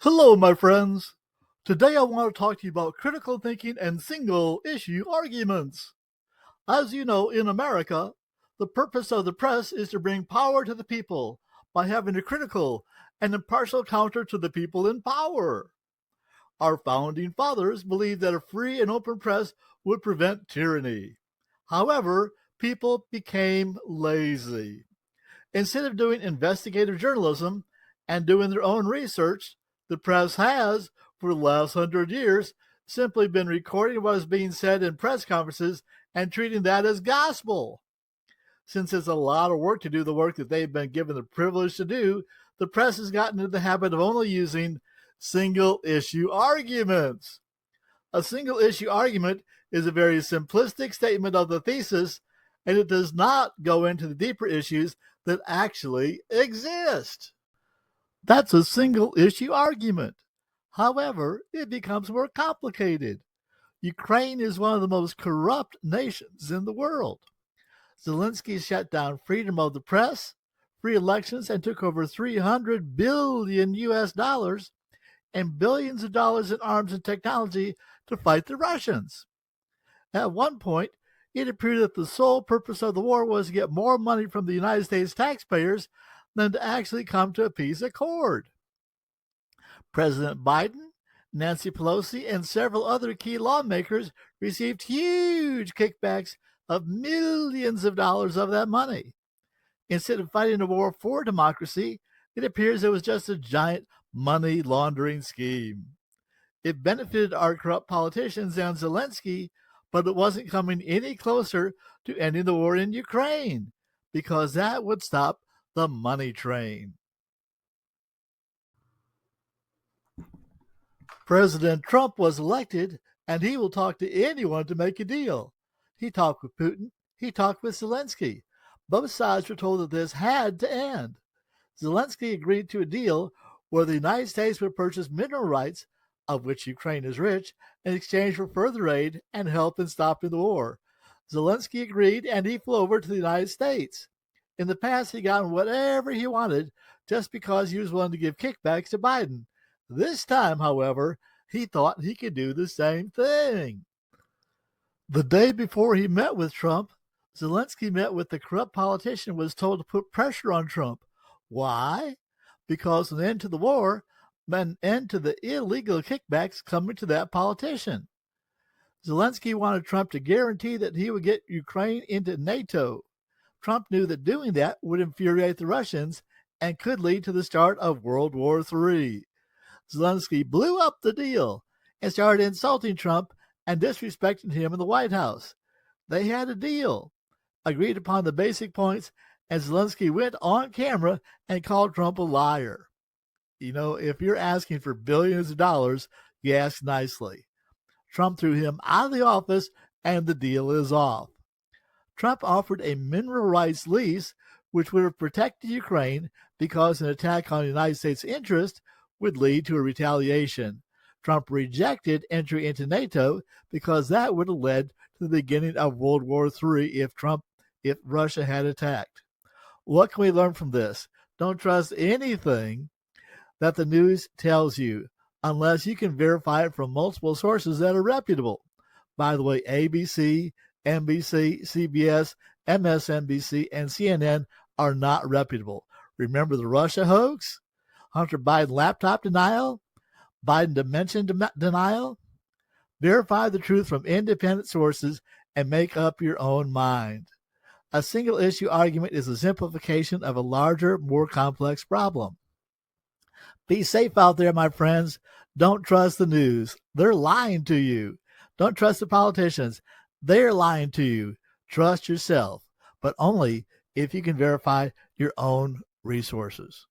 Hello, my friends. Today I want to talk to you about critical thinking and single-issue arguments. As you know, in America, the purpose of the press is to bring power to the people by having a critical and impartial counter to the people in power. Our founding fathers believed that a free and open press would prevent tyranny. However, people became lazy. Instead of doing investigative journalism and doing their own research, the press has, for the last 100 years, simply been recording what is being said in press conferences and treating that as gospel. Since it's a lot of work to do the work that they've been given the privilege to do, the press has gotten into the habit of only using single-issue arguments. A single-issue argument is a very simplistic statement of the thesis, and it does not go into the deeper issues that actually exist. That's a single-issue argument. However, it becomes more complicated. Ukraine is one of the most corrupt nations in the world. Zelensky shut down freedom of the press, free elections, and took over $300 billion US and billions of dollars in arms and technology to fight the Russians. At one point, it appeared that the sole purpose of the war was to get more money from the United States taxpayers than to actually come to a peace accord. President Biden, Nancy Pelosi, and several other key lawmakers received huge kickbacks of millions of dollars of that money. Instead of fighting a war for democracy, it appears it was just a giant money laundering scheme. It benefited our corrupt politicians and Zelensky, but it wasn't coming any closer to ending the war in Ukraine, because that would stop the money train. President Trump was elected, and he will talk to anyone to make a deal. He talked with Putin. He talked with Zelensky. Both sides were told that this had to end. Zelensky agreed to a deal where the United States would purchase mineral rights, of which Ukraine is rich, in exchange for further aid and help in stopping the war. Zelensky agreed, and he flew over to the United States. In the past, he got whatever he wanted just because he was willing to give kickbacks to Biden. This time, however, he thought he could do the same thing. The day before he met with Trump, Zelensky met with the corrupt politician and was told to put pressure on Trump. Why? Because an end to the war meant an end to the illegal kickbacks coming to that politician. Zelensky wanted Trump to guarantee that he would get Ukraine into NATO. Trump knew that doing that would infuriate the Russians and could lead to the start of World War III. Zelensky blew up the deal and started insulting Trump and disrespecting him in the White House. They had a deal, agreed upon the basic points, and Zelensky went on camera and called Trump a liar. You know, if you're asking for billions of dollars, you ask nicely. Trump threw him out of the office, and the deal is off. Trump offered a mineral rights lease, which would have protected Ukraine because an attack on the United States' interest would lead to a retaliation. Trump rejected entry into NATO because that would have led to the beginning of World War III if Russia had attacked. What can we learn from this? Don't trust anything that the news tells you unless you can verify it from multiple sources that are reputable. By the way, ABC, NBC, CBS, MSNBC, and CNN are not reputable. Remember the Russia hoax? Hunter Biden laptop denial? Biden dementia denial? Verify the truth from independent sources and make up your own mind. A single issue argument is a simplification of a larger, more complex problem. Be safe out there, my friends. Don't trust the news. They're lying to you. Don't trust the politicians. They're lying to you. Trust yourself, but only if you can verify your own resources.